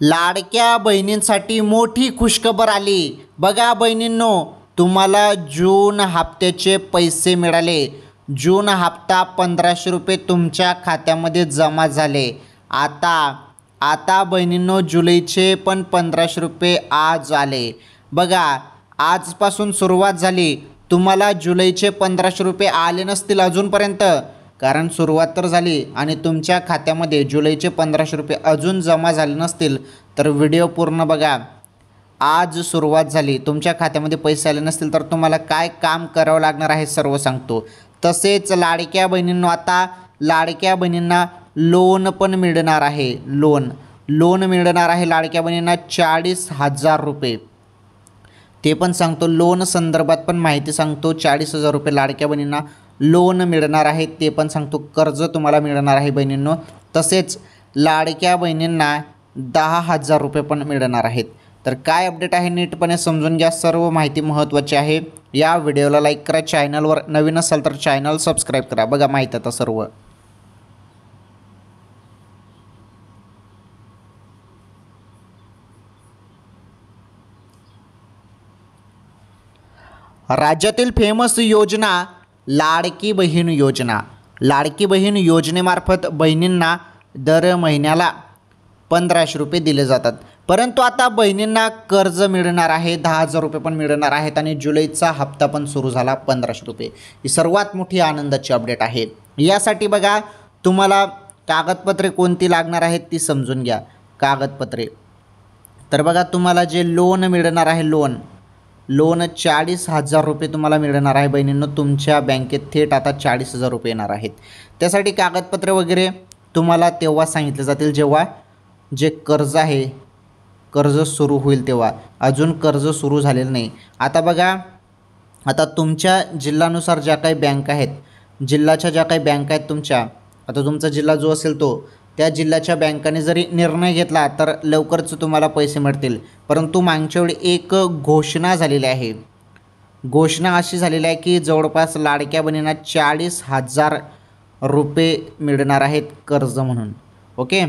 लाडक्या बहिणींसाठी मोठी खुशखबर आली। बघा बहिणींनो, तुम्हाला जून हप्त्याचे पैसे मिळाले। जून हप्ता 1500 रुपये तुमच्या खात्यामध्ये जमा झाले। आता बहिणींनो, जुलैचे पण 1500 रुपये आज आले। बघा, आजपासून सुरुवात झाली। तुम्हाला जुलैचे 1500 रुपये आले नसतील अजूनपर्यंत, कारण सुरुवात तर झाली आणि तुमच्या खात्यामध्ये जुलैचे 1500 रुपये अजून जमा झाले नसतील तर व्हिडिओ पूर्ण बघा। आज सुरुवात झाली, तुमच्या खात्यामध्ये पैसे आले नसतील तर तुम्हाला काय काम करावं लागणार आहे सर्व सांगतो। तसेच लाडक्या बहिणींनो, आता लाडक्या बहिणींना लोन पण मिळणार आहे। लोन मिळणार आहे लाडक्या बहिणींना 40,000 रुपये। ते पण सांगतो, लोन संदर्भात पण माहिती सांगतो। 40,000 रुपये लाडक्या बहिणींना लोन मिळणार आहे ते पण सांगतो। कर्ज तुम्हाला मिळणार आहे बहिणींनो। तसेच लाडक्या बहिणींना 10,000 रुपये पण मिळणार आहेत। तर काय अपडेट आहे नीटपणे समजून घ्या, सर्व माहिती महत्त्वाची आहे। या व्हिडिओला लाईक करा, चॅनलवर नवीन असाल तर चॅनल सबस्क्राईब करा। बघा माहिती आता सर्व। राज्यातील फेमस योजना लाडकी बहीण योजना। लाडकी बहीण योजनेमार्फत बहिणींना दर महिन्याला 1500 रुपये दिले जातात। परंतु आता बहिणींना कर्ज मिळणार आहे, 10,000 रुपये पण मिळणार आहेत आणि जुलैचा हप्ता पण सुरू झाला 1500 रुपये। ही सर्वात मोठी आनंदाची अपडेट आहे। यासाठी बघा, तुम्हाला कागदपत्रे कोणती लागणार आहेत ती समजून घ्या। कागदपत्रे तर बघा, तुम्हाला जे लोन मिळणार आहे, लोन 40,000 रुपये तुम्हाला मिळणार आहे बहिणींनो। तुमच्या बँकेत थेट आता 40,000 रुपये येणार आहेत। त्यासाठी कागदपत्रे वगैरे तुम्हाला तेव्हा सांगितले जातील जेव्हा जे कर्ज आहे, कर्ज सुरू होईल तेव्हा। अजून कर्ज सुरू झालेलं नाही। आता बघा, आता तुमच्या जिल्ह्यानुसार ज्या काही बँक आहेत, जिल्ह्याच्या ज्या काही बँक आहेत तुमच्या, आता तुमचा जिल्हा जो असेल तो, त्या जिल्ह्याच्या बँकाने जरी निर्णय घेतला तर लवकरच तुम्हाला पैसे मिळतील। परंतु मागच्या वेळी एक घोषणा झालेली आहे। घोषणा अशी झालेली आहे की जवळपास लाडक्या बहिणींना 40,000 रुपये मिळणार आहेत कर्ज म्हणून। ओके,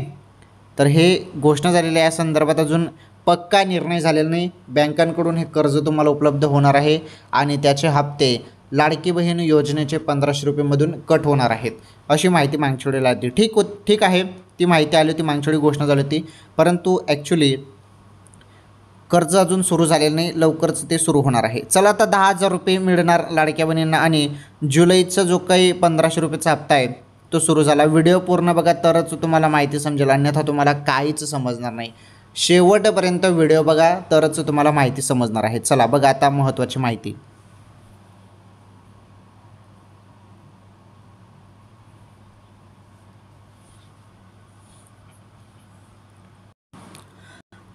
तर हे घोषणा झालेली आहे। या संदर्भात अजून पक्का निर्णय झालेला नाही। बँकांकडून हे कर्ज तुम्हाला उपलब्ध होणार आहे आणि त्याचे हप्ते लाडकी बहीण योजनेचे 1500 रुपयेमधून कट होणार आहेत, अशी माहिती मागच्या वेळेला आली। ठीक आहे, ती माहिती आली होती, मागच्या वेळी घोषणा झाली होती। परंतु ॲक्च्युली कर्ज अजून सुरू झालेलं नाही, लवकरच ते सुरू होणार आहे। चला, आता 10,000 रुपये मिळणार लाडक्या बहिणींना आणि जुलैचा जो काही 1500 रुपयेचा हप्ता आहे तो सुरू झाला। व्हिडिओ पूर्ण बघा तरच तुम्हाला माहिती समजेल, अन्यथा तुम्हाला काहीच समजणार नाही। शेवटपर्यंत व्हिडिओ बघा तरच तुम्हाला माहिती समजणार आहे। चला बघा आता महत्त्वाची माहिती।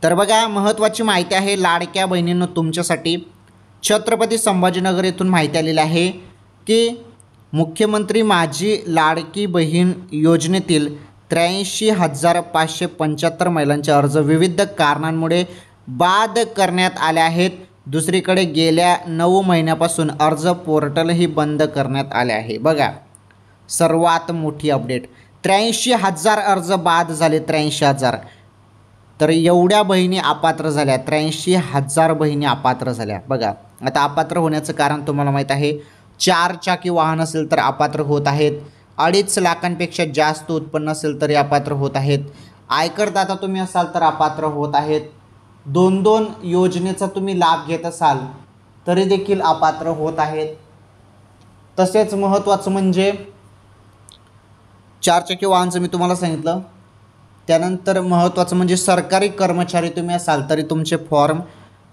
तर बघा, महत्त्वाची माहिती आहे लाडक्या बहिणींनो तुमच्यासाठी। छत्रपती संभाजीनगर येथून माहिती आलेली आहे की मुख्यमंत्री माझी लाडकी बहीण योजनेतील 83,575 महिलांचे अर्ज विविध कारणांमुळे बाद करण्यात आले आहेत। दुसरीकडे गेल्या 9 महिन्यापासून अर्ज पोर्टलही बंद करण्यात आले आहे। बघा, सर्वात मोठी अपडेट, 83,000 अर्ज बाद झाले। 83,000, तर एवढ्या बहिणी अपात्र झाल्या। 83,000 बहिणी अपात्र झाल्या। बघा, आता अपात्र होण्याचं कारण तुम्हाला माहीत आहे। 4 चाकी वाहन असेल तर अपात्र होत आहेत, 2.5 लाखांपेक्षा जास्त उत्पन्न असेल तरी अपात्र होत आहेत, आयकरदाता तुम्ही असाल तर अपात्र होत आहेत, 2-2 योजनेचा तुम्ही लाभ घेत असाल तरी देखील अपात्र होत आहेत। तसेच महत्त्वाचं म्हणजे 4 चाकी वाहनचं मी तुम्हाला सांगितलं। त्यानंतर महत्त्वाचं म्हणजे सरकारी कर्मचारी तुम्ही असाल तरी तुमचे फॉर्म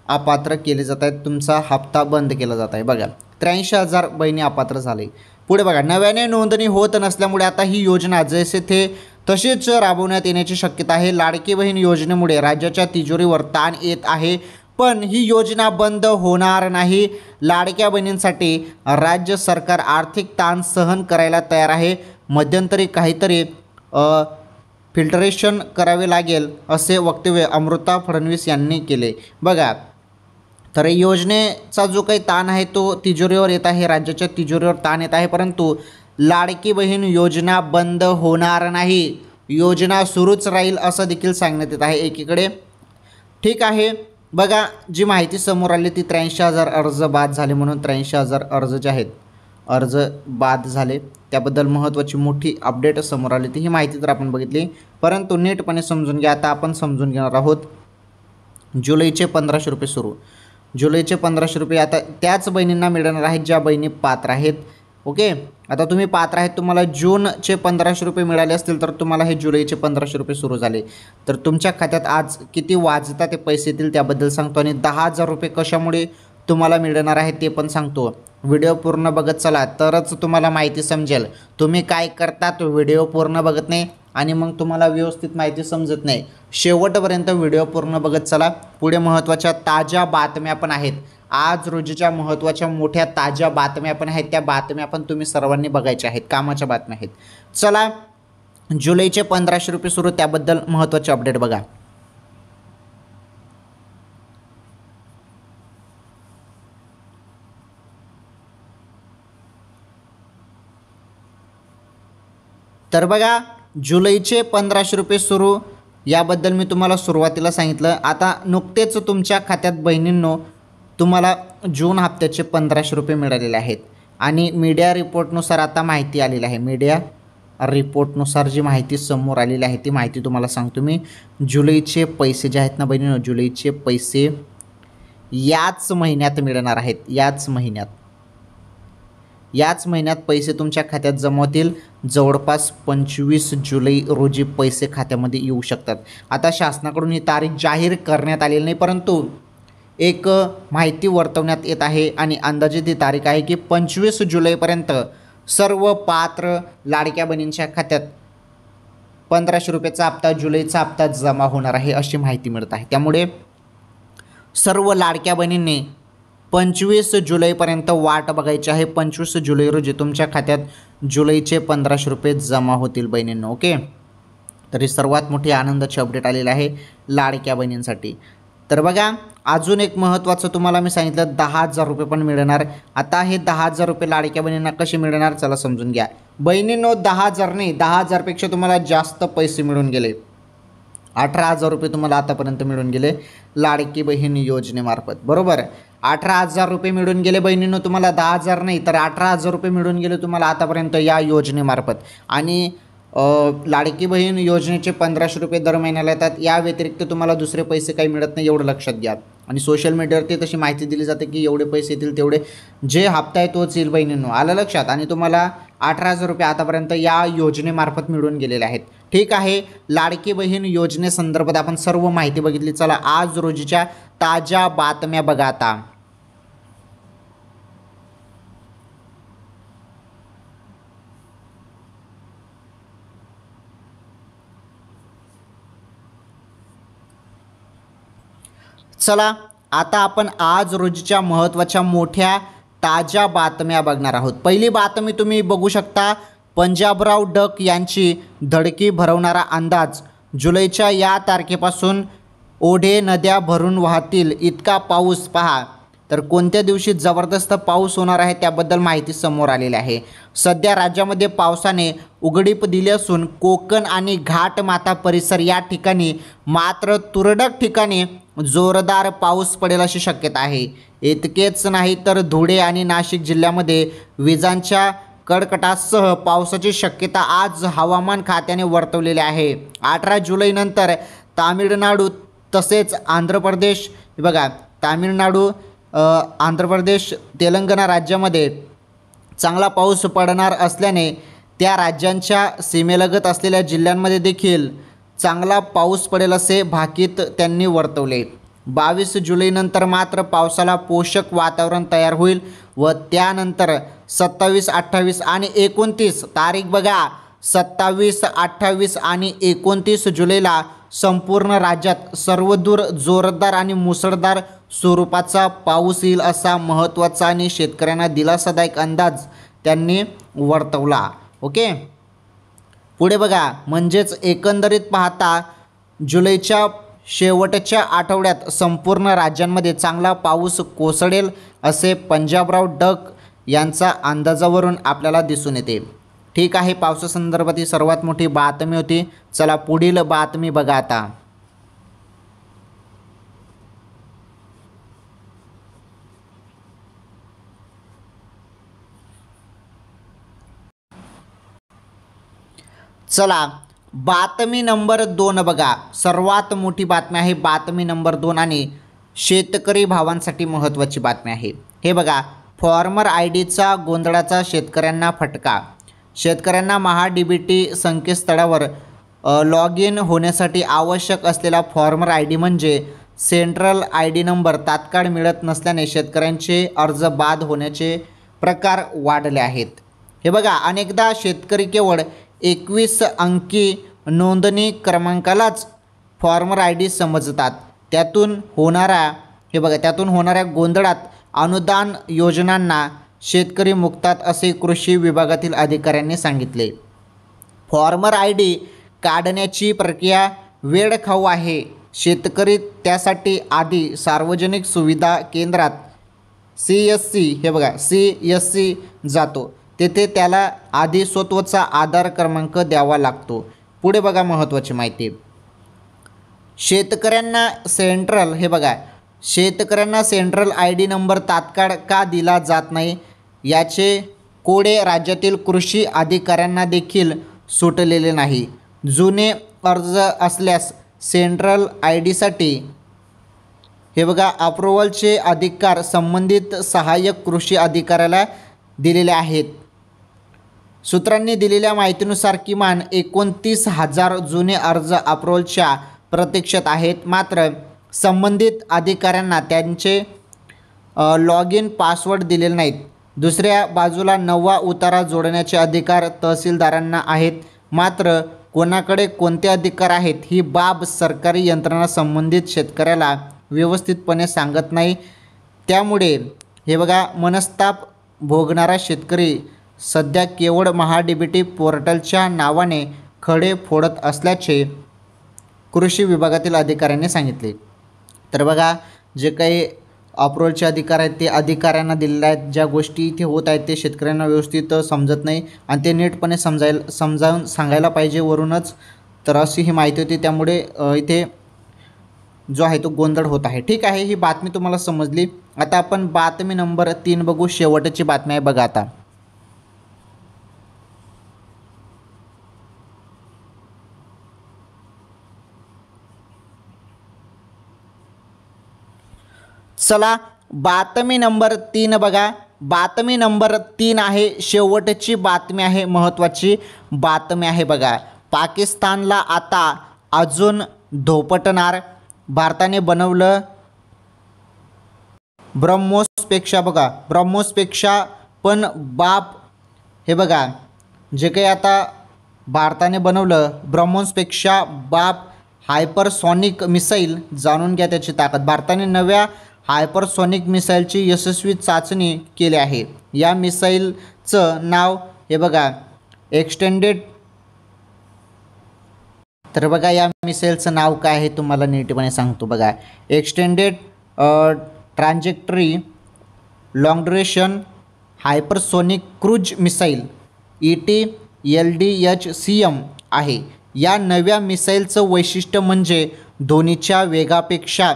अपात्र केले जात आहेत, तुमचा हप्ता बंद केला जात आहे। बघा, 83,000 बहिणी अपात्र झाले। पुढे बघा, नव्याने नोंदणी होत नसल्यामुळे आता ही योजना जैसे थे तशीच राबवण्यात येण्याची शक्यता आहे। लाडकी बहीण योजनेमुळे राज्याच्या तिजोरीवर ताण येत आहे, पण ही योजना बंद होणार नाही। लाडक्या बहिणींसाठी राज्य सरकार आर्थिक ताण सहन करायला तयार आहे। मध्यंतरी काहीतरी फिल्टरेशन करावे लागेल असे वक्तव्य अमृता फडणवीस यांनी केले। बघा, तर योजनेचा जो काही ताण आहे तो तिजोरीवर येत आहे, राज्याच्या तिजोरीवर ताण येत आहे, परंतु लाडकी बहीण योजना बंद होणार नाही। योजना सुरूच राहील असं देखील सांगण्यात येत आहे एकीकडे. ठीक आहे, बघा जी माहिती समोर आली ती 83,000 अर्ज बाद झाले म्हणून 83,000 अर्ज जे आहेत अर्ज बाद झाले, त्याबद्दल महत्त्वाची मोठी अपडेट समोर आली. ती ही माहिती तर आपण बघितली, परंतु नीटपणे समजून घ्या. आता आपण समजून घेणार आहोत जुलैचे 1,500 रुपये सुरू. जुलैचे 1,500 रुपये आता त्याच बहिणींना मिळणार आहेत ज्या बहिणी पात्र आहेत. ओके, आता तुम्ही पात्र आहेत, तुम्हाला जूनचे 1,500 रुपये मिळाले असतील तर तुम्हाला हे जुलैचे 1,500 रुपये सुरू झाले, तर तुमच्या खात्यात आज किती वाजता ते पैसे येतील त्याबद्दल सांगतो आणि 10,000 रुपये कशामुळे तुम्हाला मिळणार आहे ते पण सांगतो. व्हिडिओ पूर्ण बघत चला तरच तुम्हाला माहिती समजेल. तुम्ही काय करतात, व्हिडिओ पूर्ण बघत नाही आणि मग तुम्हाला व्यवस्थित माहिती समजत नाही. शेवटपर्यंत व्हिडिओ पूर्ण बघत चला. पुढे महत्त्वाच्या ताज्या बातम्या पण आहेत. आज रोजीच्या महत्त्वाच्या मोठ्या ताज्या बातम्या पण आहेत, त्या बातम्या पण तुम्ही सर्वांनी बघायच्या आहेत, कामाच्या बातम्या आहेत. चला, जुलैचे 1,500 रुपये सुरू, त्याबद्दल महत्त्वाचे अपडेट बघा. तर बघा, जुलैचे 1,500 रुपये सुरू याबद्दल मी तुम्हाला सुरुवातीला सांगितलं. आता नुकतेच तुमच्या खात्यात बहिणींनो तुम्हाला जून हप्त्याचे 1,500 रुपये मिळालेले आहेत आणि मीडिया रिपोर्टनुसार आता माहिती आलेली आहे. मीडिया रिपोर्टनुसार जी माहिती समोर आलेली आहे ती माहिती तुम्हाला सांगतो मी. जुलैचे पैसे जे आहेत ना बहिणींनो, जुलैचे पैसे याच महिन्यात मिळणार आहेत. याच महिन्यात पैसे तुमच्या खात्यात जमा होतील. जवळपास 25 जुलै रोजी पैसे खात्यामध्ये येऊ शकतात. आता शासनाकडून ही तारीख जाहीर करण्यात आलेली नाही, परंतु एक माहिती वर्तवण्यात येत आहे आणि अंदाजित ही तारीख आहे की 25 जुलैपर्यंत सर्व पात्र लाडक्या बहिणींच्या खात्यात 1,500 रुपयाचा हप्ता, जुलैचा हप्ता जमा होणार आहे अशी माहिती मिळत आहे. त्यामुळे सर्व लाडक्या बहिणींनी 25 जुलैपर्यंत वाट बघायची आहे. 25 जुलै रोजी तुमच्या खात्यात जुलैचे 1,500 रुपये जमा होतील बहिणींनो. ओके, तर ही सर्वात मोठी आनंदाची अपडेट आलेली आहे लाडक्या बहिणींसाठी. तर बघा, अजून एक महत्त्वाचं तुम्हाला मी सांगितलं 10,000 रुपये पण मिळणार. आता हे 10,000 रुपये लाडक्या बहिणींना कसे मिळणार चला समजून घ्या. बहिणींनो 10,000 नाही, 10,000पेक्षा तुम्हाला जास्त पैसे मिळून गेले. 18,000 रुपये तुम्हाला आतापर्यंत मिळून गेले लाडकी बहीण योजनेमार्फत, बरोबर. 18,000 रुपये मिळून गेले बहिणींनो तुम्हाला, 10,000 नाही तर 18,000 रुपये मिळून गेले तुम्हाला आतापर्यंत या योजनेमार्फत. आणि लाडकी बहीण योजनेचे 1,500 रुपये दर महिन्याला येतात. या व्यतिरिक्त तुम्हाला दुसरे पैसे काही मिळत नाही, एवढं लक्षात घ्या. आणि सोशल मीडियावरती तशी माहिती दिली जाते की एवढे पैसे येतील, तेवढे जे हप्ता आहे तोच येईल बहिणींनो, आलं लक्षात. आणि तुम्हाला 18,000 रुपये आतापर्यंत या योजनेमार्फत मिळून गेलेले आहेत. ठीक आहे, लाडकी बहीण योजनेसंदर्भात आपण सर्व माहिती बघितली. चला, आज रोजीच्या ताज्या बातम्या बघा आता. चला, आता आपण आज रोजीच्या महत्त्वाच्या मोठ्या ताज्या बातम्या बघणार आहोत. पहिली बातमी तुम्ही बघू शकता, पंजाबराव डक यांची धडकी भरवणारा अंदाज. जुलैच्या या तारखेपासून ओढे नद्या भरून वाहतील इतका पाऊस पहा. तर कोणत्या दिवशी जबरदस्त पाऊस होणार आहे त्याबद्दल माहिती समोर आलेली आहे. सध्या राज्यामध्ये पावसाने उघडीप दिली असून कोकण आणि घाटमाथा परिसर या ठिकाणी मात्र तुरळक ठिकाणी जोरदार पाऊस पडेल अशी शक्यता आहे. इतकेच नाही तर धुळे आणि नाशिक जिल्ह्यामध्ये विजांच्या कडकडाटासह पावसाची शक्यता आज हवामान खात्याने वर्तवलेली आहे. 18 जुलैनंतर तामिळनाडू तसेच आंध्र प्रदेश, बघा तामिळनाडू, आंध्र प्रदेश, तेलंगणा राज्यामध्ये चांगला पाऊस पडणार असल्याने त्या राज्यांच्या सीमेलगत असलेल्या जिल्ह्यांमध्ये देखील चांगला पाऊस पडेल असे भाकीत त्यांनी वर्तवले. 22 जुलैनंतर मात्र पावसाला पोषक वातावरण तयार होईल व त्यानंतर 27, 28 आणि 29 तारीख बघा, 27, 28 आणि 29 जुलैला संपूर्ण राज्यात सर्वदूर जोरदार आणि मुसळधार स्वरूपाचा पाऊस येईल असा महत्त्वाचा आणि शेतकऱ्यांना दिलासादायक अंदाज त्यांनी वर्तवला. ओके, पुढे बघा, म्हणजेच एकंदरीत पाहता जुलैच्या शेवटच्या आठवड्यात संपूर्ण राज्यांमध्ये चांगला पाऊस कोसळेल असे पंजाबराव डक यांचा अंदाजावरून आपल्याला दिसून येते. ठीक आहे, पावसासंदर्भात ही सर्वात मोठी बातमी होती. चला पुढील बातमी बघा आता. चला बातमी नंबर 2 बघा. सर्वात मोठी बातमी आहे बातमी नंबर 2 आणि शेतकरी भावांसाठी महत्त्वाची बातमी आहे. हे बघा, फॉर्मर आय डीचा गोंधळाचा शेतकऱ्यांना फटका. शेतकऱ्यांना महा-डी-बी-टी संकेतस्थळावर लॉग इन होण्यासाठी आवश्यक असलेला फॉर्मर आय डी म्हणजे सेंट्रल आय डी नंबर तात्काळ मिळत नसल्याने शेतकऱ्यांचे अर्ज बाद होण्याचे प्रकार वाढले आहेत. हे बघा, अनेकदा शेतकरी केवळ 21 अंकी नोंदणी क्रमांकालाच फॉर्मर आय डी समजतात. त्यातून होणाऱ्या गोंधळात अनुदान योजनांना शेतकरी मुकतात असे कृषी विभागातील अधिकाऱ्यांनी सांगितले. फॉर्मर आय डी काढण्याची प्रक्रिया वेळखाऊ आहे. शेतकरी त्यासाठी आधी सार्वजनिक सुविधा केंद्रात CSC जातो. तेथे त्याला आधी स्वतःचा आधार क्रमांक द्यावा लागतो. पुढे बघा महत्त्वाची माहिती. शेतकऱ्यांना सेंट्रल आय डी नंबर तात्काळ का दिला जात नाही याचे कोडे राज्यातील कृषी अधिकाऱ्यांना देखील सुटलेले नाही. जुने अर्ज असल्यास सेंट्रल आय डीसाठी अप्रूव्हलचे अधिकार संबंधित सहाय्यक कृषी अधिकाऱ्याला दिलेले आहेत. सूत्रांनी दिलेल्या माहितीनुसार किमान 29,000 जुने अर्ज अप्रूव्हलच्या प्रतीक्षेत आहेत. मात्र संबंधित अधिकाऱ्यांना त्यांचे लॉग इन पासवर्ड दिलेले नाहीत. दुसऱ्या बाजूला नवा उतारा जोडण्याचे अधिकार तहसीलदारांना आहेत. मात्र कोणाकडे कोणते अधिकार आहेत ही बाब सरकारी यंत्रणा संबंधित शेतकऱ्याला व्यवस्थितपणे सांगत नाही. त्यामुळे मनस्ताप भोगणारा शेतकरी सध्या केवळ महा-डी-बी-टी पोर्टलच्या नावाने खडे फोडत असल्याचे कृषी विभागातील अधिकाऱ्यांनी सांगितले. तर बघा, जे काही अप्रूव्हलचे अधिकार आहेत ते अधिकाऱ्यांना दिलेले आहेत. ज्या गोष्टी इथे होत आहेत ते शेतकऱ्यांना व्यवस्थित समजत नाही आणि ते नीटपणे समजावून सांगायला पाहिजे वरूनच. तर अशी ही माहिती होती. त्यामुळे इथे जो आहे तो गोंधळ होत आहे. ठीक आहे, ही बातमी तुम्हाला समजली. आता आपण बातमी नंबर 3 बघू. शेवटची बातमी आहे बघा आता. चला बातमी नंबर 3 बघा. बातमी नंबर 3 आहे, शेवटची बातमी आहे, महत्त्वाची बातमी आहे बघा. पाकिस्तानला आता अजून धोपटणार. भारताने बनवलं ब्रह्मोसपेक्षा पण बाप. हे बघा, जे काही आता भारताने बनवलं ब्रह्मोसपेक्षा बाप हायपरसॉनिक मिसाईल. जाणून घ्या त्याची ताकद. भारताने नव्या हायपरसॉनिक मिसाईलची यशस्वी चाचणी केली आहे. या मिसाईलचं नाव एक्सटेंडेड. तर बघा, या मिसाईलचं नाव काय आहे तुम्हाला नीटपणे सांगतो बघा. Extended trajectory long duration hypersonic cruise missile ETLDHCM आहे. या नव्या मिसाईलचं वैशिष्ट्य म्हणजे ध्वनीच्या वेगापेक्षा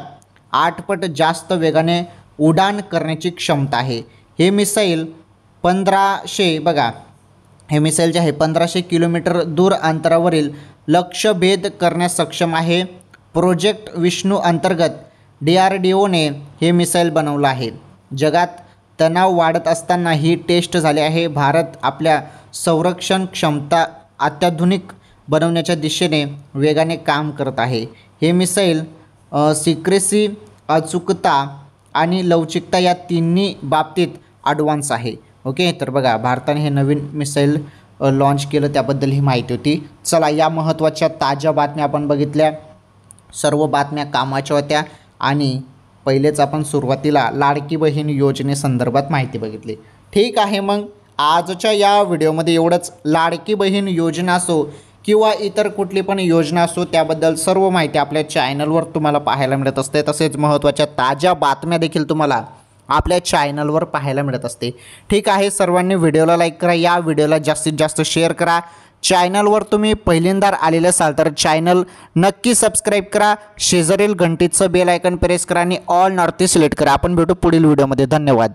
8 पट जास्त वेगाने उड्डाण करण्याची क्षमता आहे. हे मिसाईल 1500 किलोमीटर दूर अंतरावरील लक्ष्यभेद करण्यास सक्षम आहे. प्रोजेक्ट विष्णू अंतर्गत DRDOने हे मिसाईल बनवलं आहे. जगात तणाव वाढत असताना ही टेस्ट झाली आहे. भारत आपल्या संरक्षण क्षमता अत्याधुनिक बनवण्याच्या दिशेने वेगाने काम करत आहे. हे मिसाईल सिक्रेसी, अचूकता आणि लवचिकता या तिन्ही बाबतीत ॲडव्हान्स आहे. ओके, तर बघा, भारताने हे नवीन मिसाईल लॉन्च केलं त्याबद्दल ही माहिती होती. चला, या महत्त्वाच्या ताज्या बातम्या आपण बघितल्या. सर्व बातम्या कामाच्या होत्या आणि पहिलेच आपण सुरुवातीला लाडकी बहीण योजनेसंदर्भात माहिती बघितली. ठीक आहे, मग आजच्या या व्हिडिओमध्ये एवढंच. लाडकी बहीण योजना असो किंवा इतर कुठली पण योजना असो त्याबद्दल सर्व माहिती आपल्या चॅनलवर तुम्हाला पाहायला मिळत असते. तसेच महत्त्वाच्या ताज्या बातम्या देखील तुम्हाला आपल्या चॅनलवर पाहायला मिळत असते। ठीक आहे, सर्वांनी व्हिडिओला लाईक करा, या व्हिडिओला जास्तीत जास्त शेअर करा। चॅनलवर तुम्ही पहिल्यांदा आलेले असाल तर चॅनल नक्की सबस्क्राईब करा, शेजारील घंटीचं बेल आयकॉन प्रेस करा आणि ऑल नॉर्थ सिलेक्ट करा। आपण भेटू पुढील व्हिडिओमध्ये। धन्यवाद।